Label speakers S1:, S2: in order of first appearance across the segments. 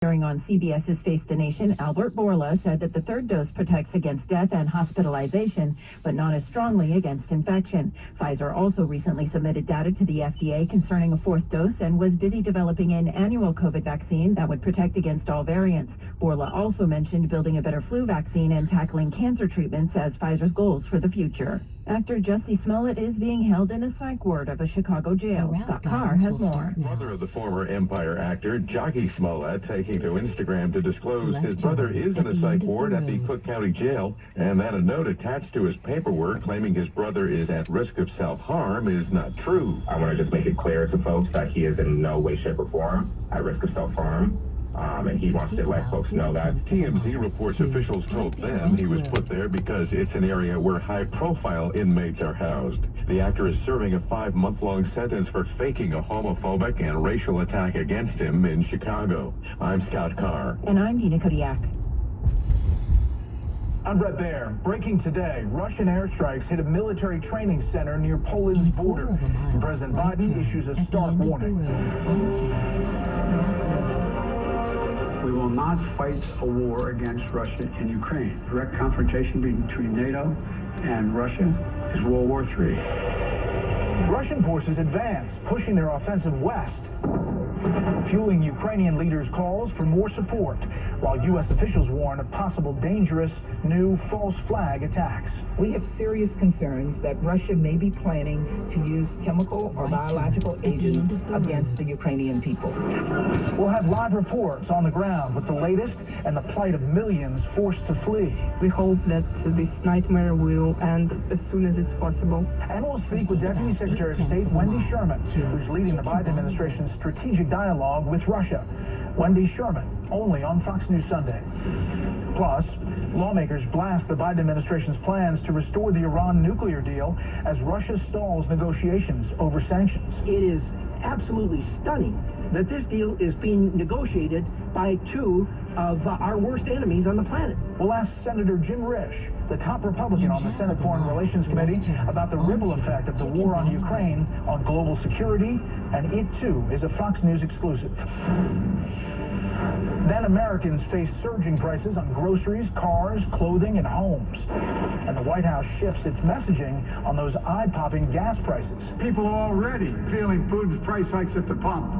S1: Appearing on CBS's Face the Nation, Albert Bourla said that the third dose protects against death and hospitalization, but not as strongly against infection. Pfizer also recently submitted data to the FDA concerning a fourth dose and was busy developing an annual COVID vaccine that would protect against all variants. Bourla also mentioned building a better flu vaccine and tackling cancer treatments as Pfizer's goals for the future. Actor Jussie Smollett is being held in a psych ward of a Chicago jail. Scott Carr has more.
S2: Brother of the former Empire actor, Jockey Smollett, taking to Instagram to disclose his brother is in a psych ward at the Cook County Jail, and that a note attached to his paperwork claiming his brother is at risk of self-harm is not true.
S3: I want to just make it clear to folks that he is in no way, shape, or form at risk of self-harm. And he wants to let folks know that.
S2: TMZ reports officials told them he was put there because it's an area where high-profile inmates are housed. The actor is serving a 5-month-long sentence for faking a homophobic and racial attack against him in Chicago. I'm Scott Carr.
S1: And I'm Dina Kodiak.
S4: I'm Brett Baer. Breaking today, Russian airstrikes hit a military training center near Poland's border. And President Biden issues a stark warning.
S5: We will not fight a war against Russia in Ukraine. Direct confrontation between NATO and Russia is World War III.
S4: Russian forces advance, pushing their offensive west, fueling Ukrainian leaders' calls for more support, while U.S. officials warn of possible dangerous new false flag attacks.
S6: We have serious concerns that Russia may be planning to use chemical or biological agents against the Ukrainian people.
S4: We'll have live reports on the ground with the latest and the plight of millions forced to flee.
S7: We hope that this nightmare will end as soon as it's possible.
S4: And we'll speak with Deputy Secretary of State Wendy Sherman, who's leading the Biden administration's strategic dialogue with Russia. Wendy Sherman, only on Fox News Sunday. Plus, lawmakers blast the Biden administration's plans to restore the Iran nuclear deal as Russia stalls negotiations over sanctions.
S8: It is absolutely stunning that this deal is being negotiated by two of our worst enemies on the planet.
S4: We'll ask Senator Jim Risch, the top Republican on the Senate Foreign Relations Committee, about the ripple effect of the war on Ukraine on global security, and it too is a Fox News exclusive. Then Americans face surging prices on groceries, cars, clothing, and homes. And the White House shifts its messaging on those eye-popping gas prices.
S5: People are already feeling food price hikes at the pump.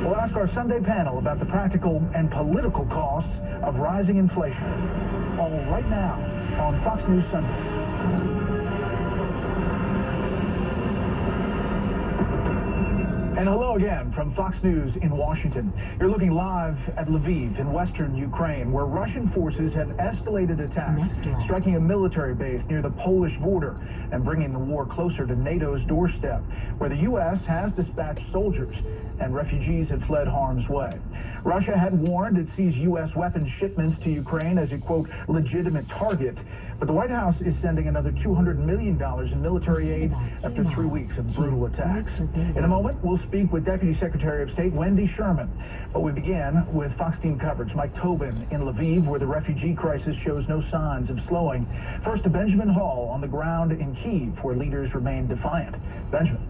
S4: We'll ask our Sunday panel about the practical and political costs of rising inflation. All right now on Fox News Sunday. And hello again from Fox News in Washington. You're looking live at Lviv in western Ukraine, where Russian forces have escalated attacks, striking a military base near the Polish border and bringing the war closer to NATO's doorstep, where the U.S. has dispatched soldiers and refugees have fled harm's way. Russia had warned it sees U.S. weapons shipments to Ukraine as a, quote, legitimate target. But the White House is sending another $200 million in military aid after 3 weeks of brutal attacks. In a moment, we'll speak with Deputy Secretary of State Wendy Sherman. But we begin with Fox Team coverage. Mike Tobin in Lviv, where the refugee crisis shows no signs of slowing. First to Benjamin Hall on the ground in Kyiv, where leaders remain defiant. Benjamin.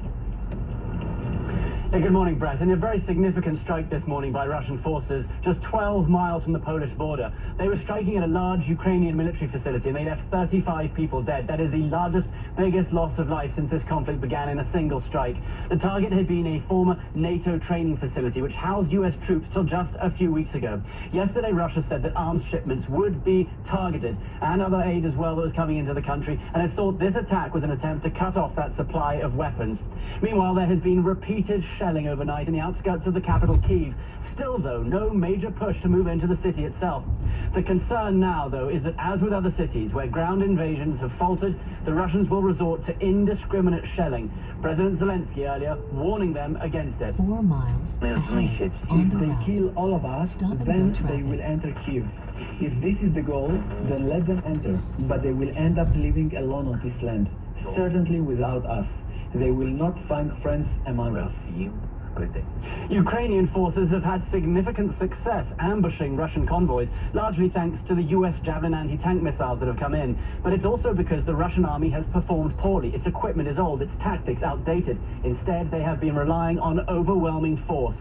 S9: Hey, good morning, Brett. In a very significant strike this morning by Russian forces just 12 miles from the Polish border. They were striking at a large Ukrainian military facility and they left 35 people dead. That is the largest, biggest loss of life since this conflict began in a single strike. The target had been a former NATO training facility which housed U.S. troops till just a few weeks ago. Yesterday, Russia said that arms shipments would be targeted and other aid as well that was coming into the country, and it thought this attack was an attempt to cut off that supply of weapons. Meanwhile, there has been repeated shelling overnight in the outskirts of the capital, Kyiv. Still, though, no major push to move into the city itself. The concern now, though, is that as with other cities where ground invasions have faltered, the Russians will resort to indiscriminate shelling. President Zelensky earlier warning them against it.
S10: 4 miles ahead,
S11: if they kill all of us, then they will enter Kyiv. If this is the goal, then let them enter, but they will end up living alone on this land, certainly without us. They will not find friends among us.
S9: Ukrainian forces have had significant success ambushing Russian convoys, largely thanks to the U.S. Javelin anti-tank missiles that have come in. But it's also because the Russian army has performed poorly. Its equipment is old, its tactics outdated. Instead, they have been relying on overwhelming force.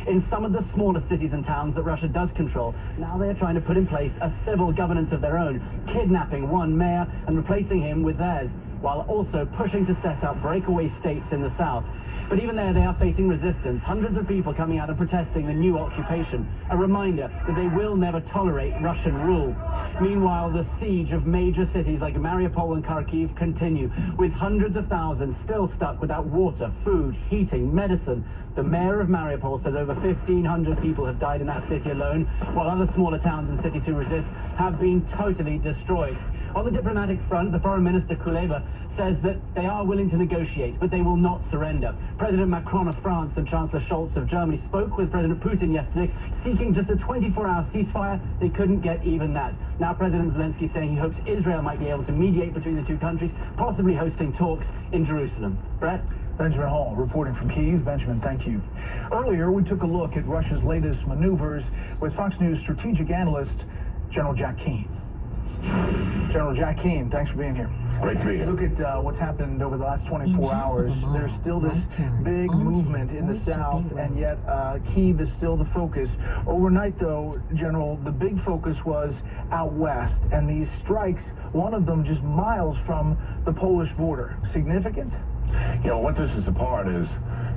S9: In some of the smaller cities and towns that Russia does control, now they're trying to put in place a civil governance of their own, kidnapping one mayor and replacing him with theirs, while also pushing to set up breakaway states in the south. But even there, they are facing resistance. Hundreds of people coming out and protesting the new occupation. A reminder that they will never tolerate Russian rule. Meanwhile, the siege of major cities like Mariupol and Kharkiv continue, with hundreds of thousands still stuck without water, food, heating, medicine. The mayor of Mariupol says over 1,500 people have died in that city alone, while other smaller towns and cities who resist have been totally destroyed. On the diplomatic front, the Foreign Minister Kuleba says that they are willing to negotiate, but they will not surrender. President Macron of France and Chancellor Scholz of Germany spoke with President Putin yesterday, seeking just a 24-hour ceasefire. They couldn't get even that. Now President Zelensky saying he hopes Israel might be able to mediate between the two countries, possibly hosting talks in Jerusalem. Brett?
S4: Benjamin Hall reporting from Kyiv. Benjamin, thank you. Earlier, we took a look at Russia's latest maneuvers with Fox News strategic analyst General Jack Keane. General Jack Keane, thanks for being here.
S2: Great to be here.
S4: Look at what's happened over the last 24 hours. There's still this big movement in the south, and yet Kyiv is still the focus. Overnight, though, General, the big focus was out west, and these strikes, one of them just miles from the Polish border. Significant?
S12: You know, what this is apart is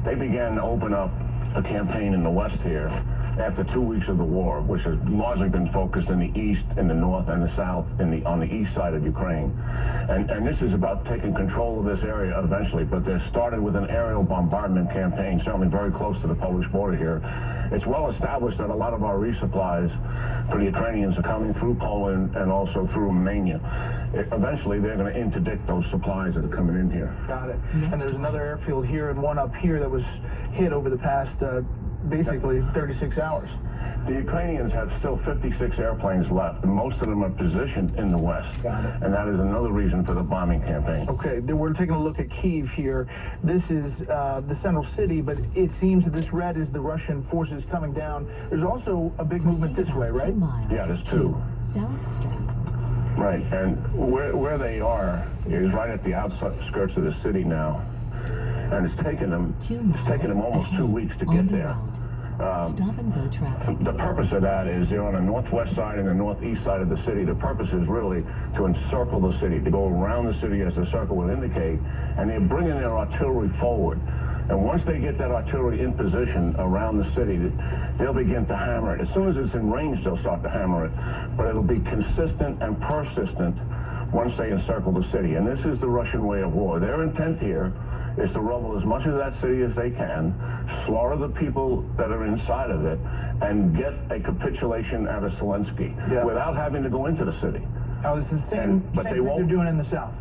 S12: they began to open up a campaign in the west here after 2 weeks of the war, which has largely been focused in the east, in the north, and the south, on the east side of Ukraine. And this is about taking control of this area eventually, but they started with an aerial bombardment campaign, certainly very close to the Polish border here. It's well established that a lot of our resupplies for the Ukrainians are coming through Poland and also through Romania. Eventually, they're going to interdict those supplies that are coming in here.
S4: Got it. And there's another airfield here and one up here that was hit over the past basically 36 hours.
S12: The Ukrainians have still 56 airplanes left, and most of them are positioned in the west.
S4: Got it.
S12: And that is another reason for the bombing campaign.
S4: Okay, then we're taking a look at Kyiv here. This is the central city, but it seems that this red is the Russian forces coming down. There's also a big movement this way, right?
S12: Yeah, there's two.
S13: South Street.
S12: Right, and where they are is right at the outskirts of the city now. And it's taken them almost 2 weeks to get there.
S13: Stop and go traffic.
S12: The purpose of that is they're on the northwest side and the northeast side of the city. The purpose is really to encircle the city, to go around the city as the circle would indicate, and they're bringing their artillery forward. And once they get that artillery in position around the city, they'll begin to hammer it. As soon as it's in range, they'll start to hammer it. But it'll be consistent and persistent once they encircle the city. And this is the Russian way of war. Their intent here is to rubble as much of that city as they can, slaughter the people that are inside of it, and get a capitulation out of Zelensky without having to go into the city.
S4: Now, it's the same thing they're doing in the south.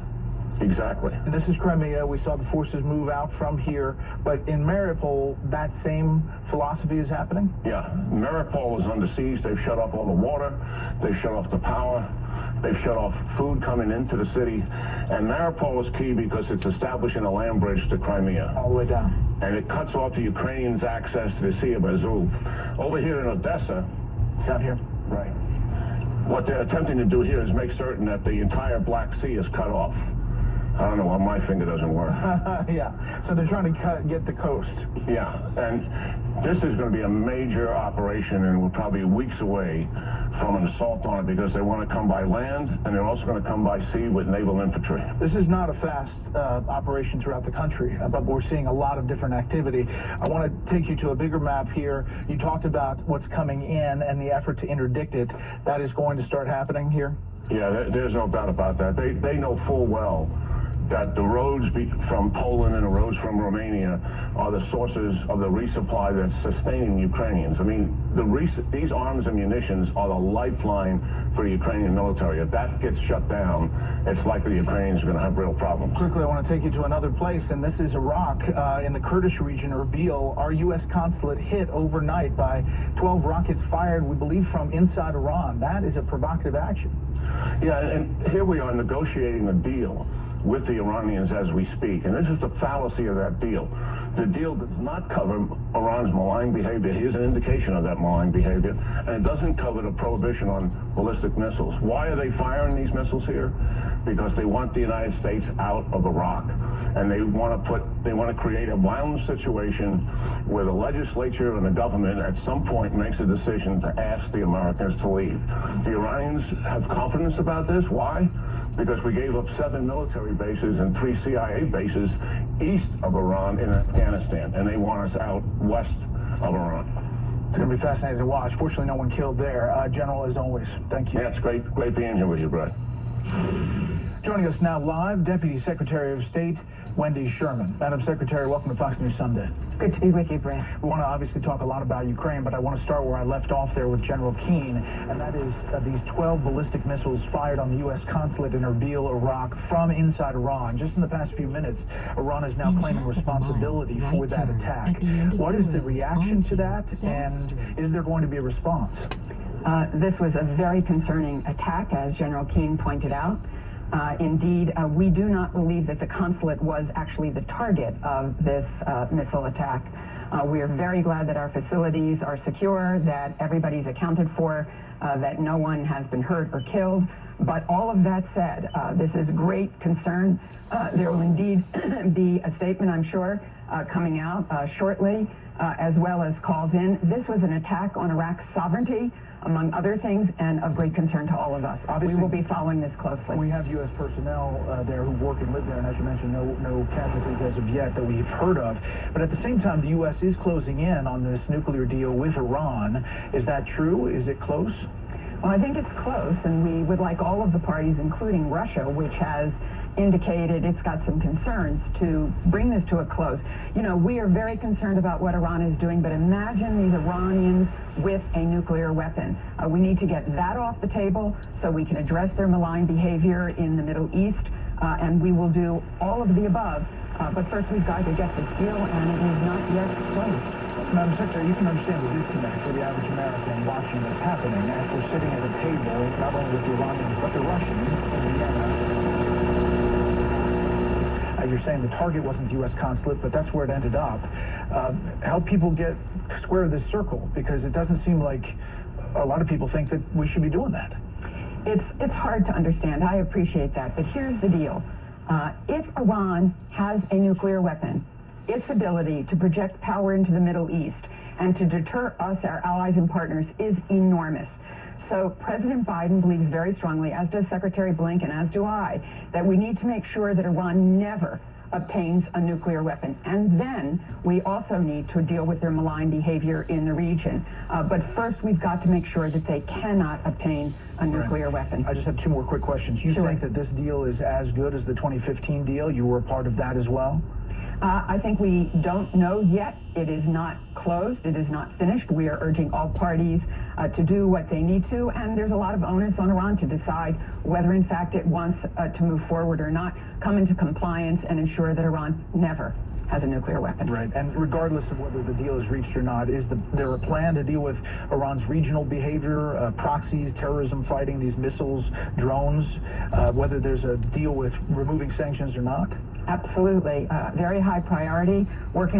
S12: Exactly.
S4: And this is Crimea. We saw the forces move out from here. But in Mariupol, that same philosophy is happening?
S12: Yeah. Mariupol is under siege. They've shut off all the water. They've shut off the power. They've shut off food coming into the city. And Mariupol is key because it's establishing a land bridge to Crimea.
S4: All the way down.
S12: And it cuts off the Ukrainians' access to the Sea of Azov. Over here in Odessa.
S4: Down here.
S12: Right. What they're attempting to do here is make certain that the entire Black Sea is cut off. I don't know why my finger doesn't work.
S4: Yeah, so they're trying to get the coast.
S12: Yeah, and this is going to be a major operation, and we're probably weeks away from an assault on it because they want to come by land, and they're also going to come by sea with naval infantry.
S4: This is not a fast operation throughout the country, but we're seeing a lot of different activity. I want to take you to a bigger map here. You talked about what's coming in and the effort to interdict it. That is going to start happening here?
S12: Yeah, there's no doubt about that. They know full well that the roads from Poland and the roads from Romania are the sources of the resupply that's sustaining Ukrainians. I mean, these arms and munitions are the lifeline for the Ukrainian military. If that gets shut down, it's likely the Ukrainians are going to have real problems.
S4: Quickly, I want to take you to another place, and this is Iraq, in the Kurdish region, Erbil. Our U.S. consulate hit overnight by 12 rockets fired, we believe, from inside Iran. That is a provocative action.
S12: Yeah, and here we are negotiating a deal with the Iranians as we speak. And this is the fallacy of that deal. The deal does not cover Iran's malign behavior. Here's an indication of that malign behavior. And it doesn't cover the prohibition on ballistic missiles. Why are they firing these missiles here? Because they want the United States out of Iraq. And they want to create a violent situation where the legislature and the government at some point makes a decision to ask the Americans to leave. The Iranians have confidence about this. Why? Because we gave up 7 military bases and 3 CIA bases east of Iran in Afghanistan, and they want us out west of Iran.
S4: It's going to be fascinating to watch. Fortunately, no one killed there. General, as always, thank you.
S12: Yeah, it's great being here with you, Brett.
S4: Joining us now live, Deputy Secretary of State Wendy Sherman. Madam Secretary, welcome to Fox News Sunday.
S1: Good to be with you, Brett.
S4: We want to obviously talk a lot about Ukraine, but I want to start where I left off there with General Keane, and that is these 12 ballistic missiles fired on the U.S. consulate in Erbil, Iraq, from inside Iran. Just in the past few minutes, Iran is now claiming responsibility for that attack. What is the reaction to that, and is there going to be a response?
S1: This was a very concerning attack, as General Keane pointed out. Indeed, we do not believe that the consulate was actually the target of this missile attack. We are very glad that our facilities are secure, that everybody's accounted for, that no one has been hurt or killed. But all of that said, this is great concern. There will indeed be a statement, I'm sure, coming out shortly, as well as calls in. This was an attack on Iraq's sovereignty, among other things, and of great concern to all of us. Obviously, we will be following this closely.
S4: We have U.S. personnel there who work and live there, and as you mentioned, no casualties as of yet that we've heard of. But at the same time, the U.S. is closing in on this nuclear deal with Iran. Is that true? Is it close?
S1: Well, I think it's close, and we would like all of the parties, including Russia, which has indicated it's got some concerns, to bring this to a close. You know, we are very concerned about what Iran is doing, but imagine these Iranians with a nuclear weapon. We need to get that off the table so we can address their malign behavior in the Middle East, and we will do all of the above. But first, we've got to get this deal, and it is not yet closed.
S4: Madam Secretary, you can understand the disconnect for the average American watching this happening as we're sitting at a table, not only with the Iranians, but the Russians in Vienna. You're saying the target wasn't the U.S. consulate, but that's where it ended up. Help people get square this circle, because it doesn't seem like a lot of people think that we should be doing that.
S1: It's hard to understand. I appreciate that. But here's the deal. If Iran has a nuclear weapon, its ability to project power into the Middle East and to deter us, our allies and partners, is enormous. So President Biden believes very strongly, as does Secretary Blinken, as do I, that we need to make sure that Iran never obtains a nuclear weapon. And then we also need to deal with their malign behavior in the region. But first, we've got to make sure that they cannot obtain a nuclear weapon.
S4: I just have 2 more quick questions. You think that this deal is as good as the 2015 deal? You were a part of that as well?
S1: I think we don't know yet. It is not closed. It is not finished. We are urging all parties to do what they need to, and there's a lot of onus on Iran to decide whether, in fact, it wants to move forward or not, come into compliance, and ensure that Iran never has a nuclear weapon.
S4: Right, and regardless of whether the deal is reached or not, is there a plan to deal with Iran's regional behavior, proxies, terrorism fighting, these missiles, drones, whether there's a deal with removing sanctions or not?
S1: Absolutely. Very high priority. Working